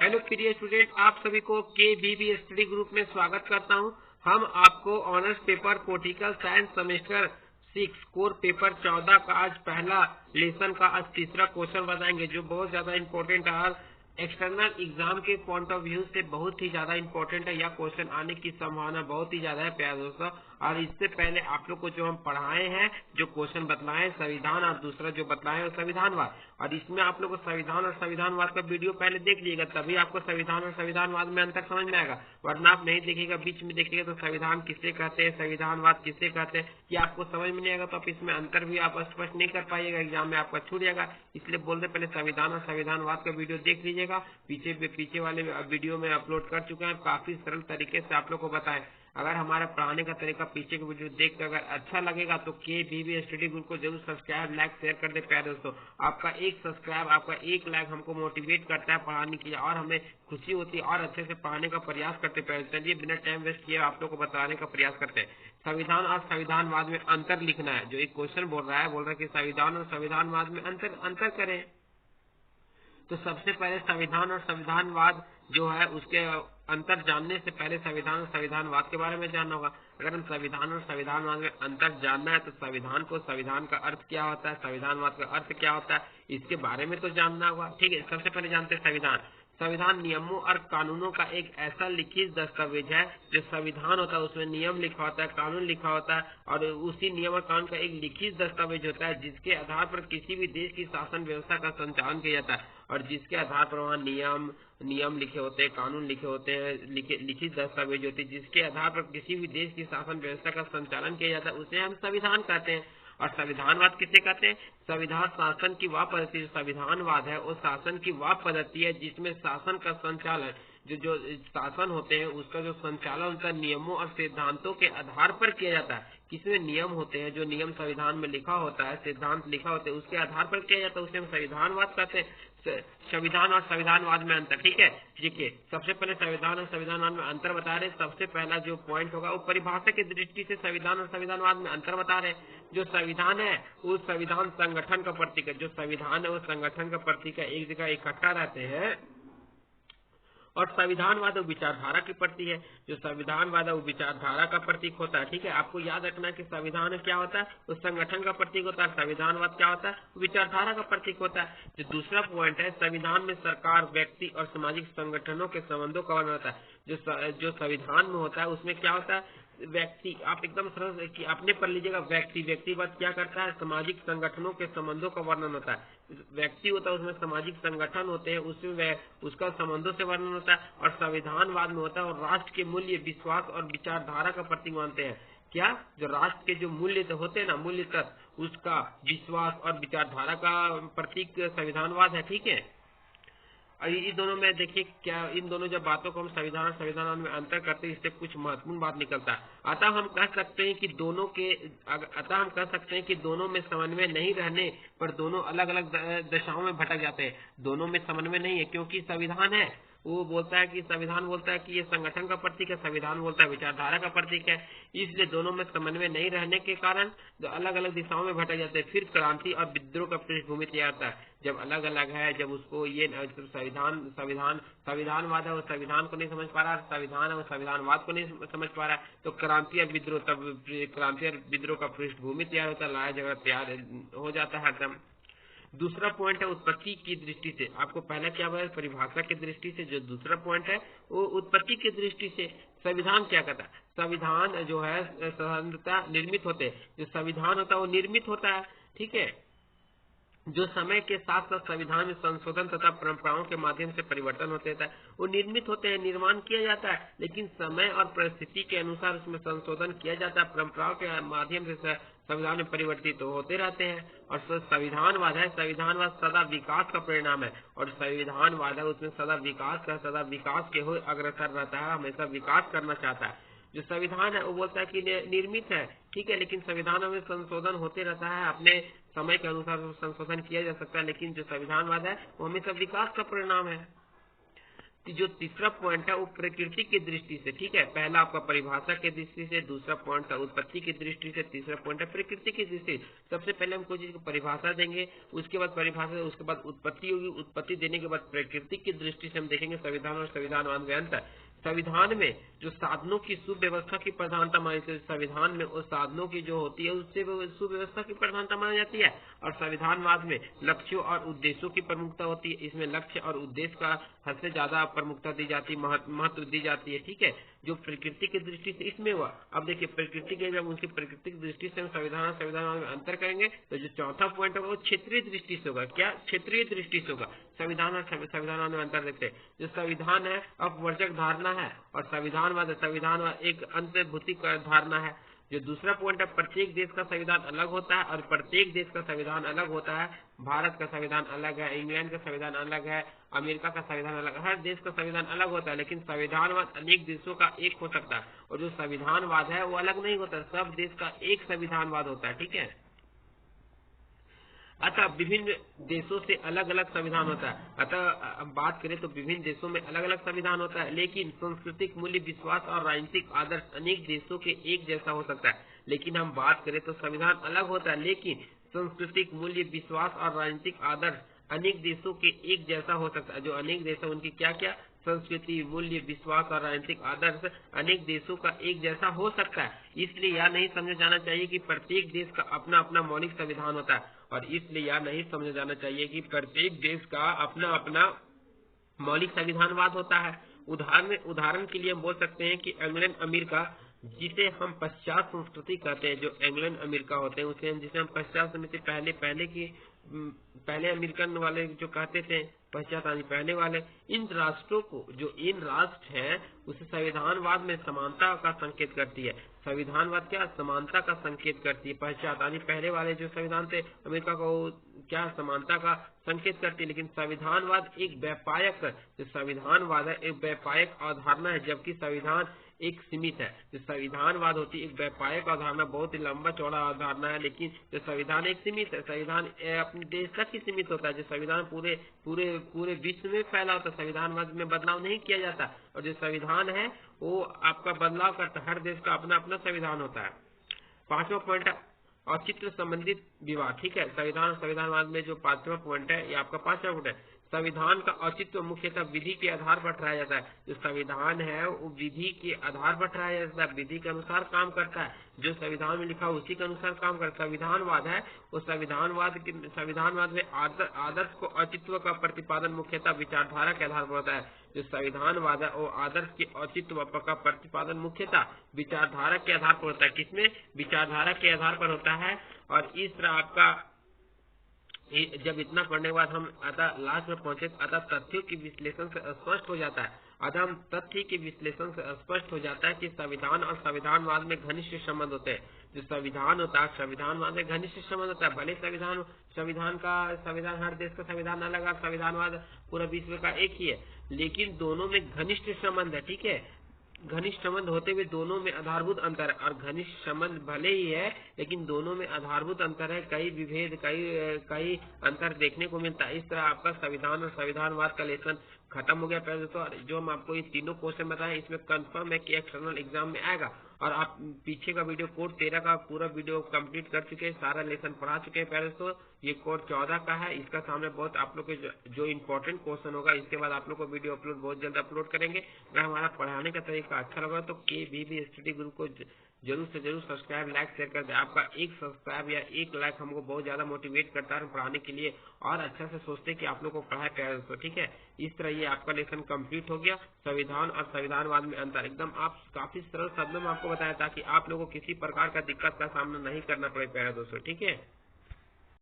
Hello प्रिय student, आप सभी को KBB स्टडी ग्रुप में स्वागत करता हूं। हम आपको honours paper political science semester 6 core paper 14 का आज पहला लेसन का आज तीसरा क्वेश्चन बताएंगे, जो बहुत ज्यादा इंपॉर्टेंट है। एक्सटर्नल एग्जाम के पॉइंट ऑफ व्यू से बहुत ही ज्यादा इंपॉर्टेंट है। यह क्वेश्चन आने की संभावना बहुत ही ज्यादा है प्यारे दोस्तों। और इससे पहले आप लोग को जो हम पढ़ाए हैं, जो क्वेश्चन बतलाए संविधान, और दूसरा जो बतलाए संविधानवाद, और इसमें आप लोग को संविधान और संविधानवाद का वीडियो पहले देख लीजिएगा, तभी आपको संविधान और संविधानवाद में अंतर समझ में आएगा। वरना आप नहीं देखिएगा, बीच में देखिएगा तो संविधान किसे कहते हैं, संविधानवाद किसे कहते हैं, ये आपको समझ में नहीं आएगा। तो आप इसमें अंतर भी आप स्पष्ट नहीं कर पाइएगा, एग्जाम में आपका छूट जाएगा। इसलिए बोलते पहले संविधान और संविधानवाद का वीडियो देख लीजिएगा। पीछे वाले वीडियो में अपलोड कर चुके हैं, काफी सरल तरीके से आप लोग को बताएं। अगर हमारा पढ़ाने का तरीका पीछे के वीडियो देख कर अगर अच्छा लगेगा तो KBB स्टडी ग्रुप को जरूर सब्सक्राइब, लाइक, शेयर कर दे प्यारे दोस्तों। आपका एक सब्सक्राइब, आपका एक लाइक हमको मोटिवेट करता है पढ़ाने के लिए, और हमें खुशी होती है और अच्छे से पढ़ाने का प्रयास करते प्यारे। चलिए बिना टाइम वेस्ट किए आप लोग को बताने का प्रयास करते हैं। संविधान और संविधानवाद में अंतर लिखना है। जो एक क्वेश्चन बोल रहा है कि संविधान और संविधानवाद में अंतर करें। तो सबसे पहले संविधान और संविधानवाद जो है उसके अंतर जानने से पहले संविधान और संविधानवाद के बारे में जानना होगा। अगर हम संविधान और संविधानवाद में अंतर जानना है तो संविधान का अर्थ क्या होता है, संविधानवाद का अर्थ क्या होता है, इसके बारे में तो जानना होगा। ठीक है, सबसे पहले जानते हैं संविधान नियमों और कानूनों का एक ऐसा लिखित दस्तावेज है। जो संविधान होता है उसमें नियम लिखा होता है, कानून लिखा होता है, और उसी नियम और कानून का एक लिखित दस्तावेज होता है जिसके आधार पर किसी भी देश की शासन व्यवस्था का संचालन किया जाता है, और जिसके आधार पर वहाँ नियम लिखे होते हैं, कानून लिखे होते हैं, लिखित दस्तावेज होती है, जिसके आधार पर किसी भी देश की शासन व्यवस्था का संचालन किया जाता है, उसे हम संविधान कहते हैं। और संविधानवाद किसे कहते हैं? संविधान शासन की वह पद्धति, संविधानवाद है वो शासन की वह पद्धति है जिसमें शासन का संचालन, जो शासन होते हैं उसका जो संचालन उनका नियमों और सिद्धांतों के आधार पर किया जाता है। किसमें नियम होते हैं, जो नियम संविधान में लिखा होता है, सिद्धांत लिखा होता है, उसके आधार पर किया जाता है, उसे हम संविधानवाद कहते हैं। संविधान और संविधानवाद में अंतर। ठीक है, देखिए सबसे पहले संविधान और संविधानवाद में अंतर बता रहे। सबसे पहला जो पॉइंट होगा वो परिभाषा की दृष्टि से संविधान और संविधानवाद में अंतर बता रहे। जो संविधान है वो संविधान संगठन का प्रतीक है। जो संविधान है वो संगठन का प्रतीक है, एक जगह इकट्ठा रहते हैं। और संविधानवाद विचारधारा की प्रतीक है। जो संविधानवाद है वो विचारधारा का प्रतीक होता है। ठीक है, आपको याद रखना है कि संविधान क्या होता है, वो संगठन का प्रतीक होता है। संविधानवाद क्या होता है, विचारधारा का प्रतीक होता है। जो दूसरा पॉइंट है, संविधान में सरकार, व्यक्ति और सामाजिक संगठनों के संबंधों का वर्णन होता है। जो संविधान में होता है उसमें क्या होता है, व्यक्ति, आप एकदम सरल कि अपने पर लीजिएगा, व्यक्तिवाद क्या करता है, सामाजिक संगठनों के संबंधों का वर्णन होता है। व्यक्ति होता है उसमें सामाजिक संगठन होते हैं, उसमें उसका संबंधों से वर्णन होता है। और संविधानवाद में होता है और राष्ट्र के मूल्य, विश्वास और विचारधारा का प्रतीक मानते हैं। क्या? जो राष्ट्र के जो मूल्य होते हैं ना, मूल्य तत्व, उसका विश्वास और विचारधारा का प्रतीक संविधानवाद है। ठीक है, इन दोनों में देखिए क्या, इन दोनों जब बातों को हम संविधान और संविधान में अंतर करते हैं, इससे कुछ महत्वपूर्ण बात निकलता है। अतः हम कह सकते हैं कि दोनों में समन्वय नहीं रहने पर दोनों अलग अलग दिशाओं में भटक जाते हैं। दोनों में समन्वय नहीं है, क्योंकि संविधान है वो बोलता है कि संविधान बोलता है कि ये संगठन का प्रतीक है, संविधान बोलता है विचारधारा का प्रतीक है। इसलिए दोनों में समन्वय नहीं रहने के कारण अलग अलग दिशाओं में भटक जाते हैं। फिर क्रांति और विद्रोह का पृष्ठभूमि तैयार होता है। जब अलग अलग है, जब उसको ये संविधानवाद है वो संविधान को नहीं समझ पा रहा, संविधान है वो संविधानवाद को नहीं समझ पा रहा, तो क्रांति और विद्रोह का पृष्ठभूमि तैयार होता है, लड़ाई झगड़ा तैयार हो जाता है हरदम। दूसरा पॉइंट है उत्पत्ति की दृष्टि से। आपको पहला क्या बताया, परिभाषा की दृष्टि से। जो दूसरा पॉइंट है वो उत्पत्ति की दृष्टि से। संविधान क्या कहता है, संविधान जो है स्वतंत्रता निर्मित होते हैं। जो संविधान होता है वो निर्मित होता है। ठीक है, जो समय के साथ साथ संविधान में संशोधन तथा परंपराओं के माध्यम से परिवर्तन होते रहता है, वो निर्मित होते हैं, निर्माण किया जाता है, लेकिन समय और परिस्थिति के अनुसार उसमें संशोधन किया जाता है, परंपराओं के माध्यम से संविधान में परिवर्तित होते रहते हैं। और संविधानवाद सदा विकास का परिणाम है, और संविधानवाद है उसमें सदा विकास के हो अग्रसर रहता है, हमेशा विकास करना चाहता है। जो संविधान है वो बोलता है कि निर्मित है, ठीक है, लेकिन संविधानों में संशोधन होते रहता है, अपने समय के अनुसार संशोधन किया जा सकता है, लेकिन जो संविधानवाद है वो हमेशा विकास का परिणाम है। जो तीसरा पॉइंट है वो प्रकृति की दृष्टि से, ठीक है। पहला आपका परिभाषा की दृष्टि से, दूसरा पॉइंट है उत्पत्ति की दृष्टि से, तीसरा पॉइंट है प्रकृति की दृष्टि। सबसे पहले हम कोई चीज को परिभाषा देंगे, उसके बाद परिभाषा, उसके बाद उत्पत्ति होगी, उत्पत्ति देने के बाद प्रकृति की दृष्टि से हम देखेंगे संविधान और संविधानवाद में अंतर। संविधान में जो साधनों की सुव्यवस्था की प्रधानता मानी जाती है, संविधान में उस साधनों की जो होती है उससे सुव्यवस्था की प्रधानता मानी जाती है। और संविधानवाद में लक्ष्यों और उद्देश्यों की प्रमुखता होती है। इसमें लक्ष्य और उद्देश्य का हद से ज्यादा प्रमुखता दी जाती है, महत्व दी जाती है, ठीक है। जो प्रकृति की दृष्टि से इसमें हुआ, अब देखिए प्रकृति के, जब उनकी प्रकृति की दृष्टि से हम संविधान और संविधान में अंतर करेंगे तो जो चौथा पॉइंट होगा वो क्षेत्रीय दृष्टि से होगा। क्या? क्षेत्रीय दृष्टि से होगा। संविधान और संविधान में अंतर देखते हैं। जो संविधान है अपवर्जक धारणा है और संविधान एक अंतर्भूतिक धारणा है। जो दूसरा पॉइंट है प्रत्येक देश का संविधान अलग होता है और प्रत्येक देश का संविधान अलग होता है। भारत का संविधान अलग है, इंग्लैंड का संविधान अलग है, अमेरिका का संविधान अलग है, हर देश का संविधान अलग होता है। लेकिन संविधानवाद अनेक देशों का एक हो सकता है और जो संविधानवाद है वो अलग नहीं होता, सब देश का एक संविधानवाद होता है, ठीक है। अतः विभिन्न देशों से अलग अलग संविधान होता है। अतः अब बात करें तो विभिन्न देशों में अलग अलग संविधान होता है, लेकिन सांस्कृतिक मूल्य, विश्वास और राजनीतिक आदर्श अनेक देशों के एक जैसा हो सकता है। लेकिन हम बात करें तो संविधान अलग होता है, लेकिन सांस्कृतिक मूल्य, विश्वास और राजनीतिक आदर्श अनेक देशों के एक जैसा हो सकता है। जो अनेक देश है उनकी क्या क्या संस्कृति, मूल्य, विश्वास और राजनीतिक आदर्श अनेक देशों का एक जैसा हो सकता है। इसलिए यह नहीं समझा जाना चाहिए कि प्रत्येक देश का अपना अपना मौलिक संविधान होता है, और इसलिए यह नहीं समझा जाना चाहिए कि प्रत्येक देश का अपना अपना मौलिक संविधानवाद होता है। उदाहरण के लिए हम बोल सकते हैं कि इंग्लैंड अमेरिका, जिसे हम पश्चात संस्कृति कहते हैं, जो इंग्लैंड अमेरिका होते हैं उसे जिसे हम पश्चात समिति पहले अमेरिकन वाले जो कहते थे पश्चात पहले वाले, इन राष्ट्रों को, जो इन राष्ट्र हैं उसे संविधानवाद में समानता का संकेत करती है। संविधानवाद क्या? समानता का संकेत करती है। पश्चात पहले वाले जो संविधान थे अमेरिका को क्या समानता का संकेत करती है। लेकिन संविधानवाद एक व्यापक, जो संविधानवाद है एक व्यापक अवधारणा है, जबकि संविधान एक सीमित है। जो संविधानवाद होती है एक व्यापक अवधारणा, बहुत ही लंबा चौड़ा अवधारणा है, लेकिन जो संविधान एक सीमित है। संविधान अपने देश तक ही सीमित होता है। जो संविधान पूरे विश्व में फैला होता है। संविधानवाद में बदलाव नहीं किया जाता, और जो संविधान है वो आपका बदलाव करता है। हर देश का अपना अपना संविधान होता है। पांचवा पॉइंट है औचित्य संबंधित विवाद, ठीक है। संविधान और संविधानवाद में जो पांचवा पॉइंट है ये आपका पांचवा पॉइंट है। संविधान का औचित्य मुख्यतः विधि के आधार पर ठहराया जाता है। जो संविधान है वो विधि के आधार पर ठहराया जाता है, विधि के अनुसार काम करता है। जो संविधान में लिखा उसी के अनुसार काम करता है। संविधानवाद है वो संविधानवाद में आदर्श को औचित्य का प्रतिपादन मुख्यतः विचारधारा के आधार पर होता है। जो संविधानवाद है वो आदर्श के औचित्य का प्रतिपादन मुख्यतः विचारधारा के आधार पर होता है। किसमें? विचारधारा के आधार पर होता है। और इस तरह आपका जब इतना पढ़ने के बाद हम अतः लास्ट में पहुंचे, अतः तथ्यों के विश्लेषण से स्पष्ट हो जाता है। अतः हम तथ्य के विश्लेषण से स्पष्ट हो जाता है कि संविधान और संविधानवाद में घनिष्ठ संबंध होते हैं। जो संविधान होता है संविधानवाद में घनिष्ठ संबंध होता है। भले संविधान हर देश का संविधान अलग है, संविधानवाद पूरा विश्व का एक ही है, लेकिन दोनों में घनिष्ठ संबंध है, ठीक है। घनिष्ठ संबंध होते हुए दोनों में आधारभूत अंतर है, और घनिष्ठ संबंध भले ही है लेकिन दोनों में आधारभूत अंतर है। कई विभेद, कई अंतर देखने को मिलता है। इस तरह आपका संविधान और संविधानवाद का लेसन खत्म हो गया। पहले दोस्तों जो हम आपको ये तीनों क्वेश्चन बताए इसमें कंफर्म है कि एक्सटर्नल एग्जाम में आएगा, और आप पीछे का वीडियो कोड 13 का पूरा वीडियो कंप्लीट कर चुके हैं, सारा लेसन पढ़ा चुके हैं। पहले दोस्तों ये कोड 14 का है, इसका सामने बहुत आप लोग के जो इम्पोर्टेंट क्वेश्चन होगा इसके बाद आप लोग को वीडियो अपलोड बहुत जल्द अपलोड करेंगे। अगर हमारा पढ़ाने का तरीका अच्छा लगा तो KVB स्टडी ग्रुप को जरूर से जरूर सब्सक्राइब, लाइक, शेयर कर दे। आपका एक सब्सक्राइब या एक लाइक हमको बहुत ज्यादा मोटिवेट करता है पढ़ाने के लिए, और अच्छा से सोचते हैं कि आप लोग को पढ़ाए प्यारे दोस्तों, ठीक है। इस तरह ये आपका लेसन कंप्लीट हो गया। संविधान और संविधानवाद में अंतर एकदम आप काफी सरल शब्दों में आपको बताया ताकि आप लोगों को किसी प्रकार का दिक्कत का सामना नहीं करना पड़े प्यारे दोस्तों, ठीक है।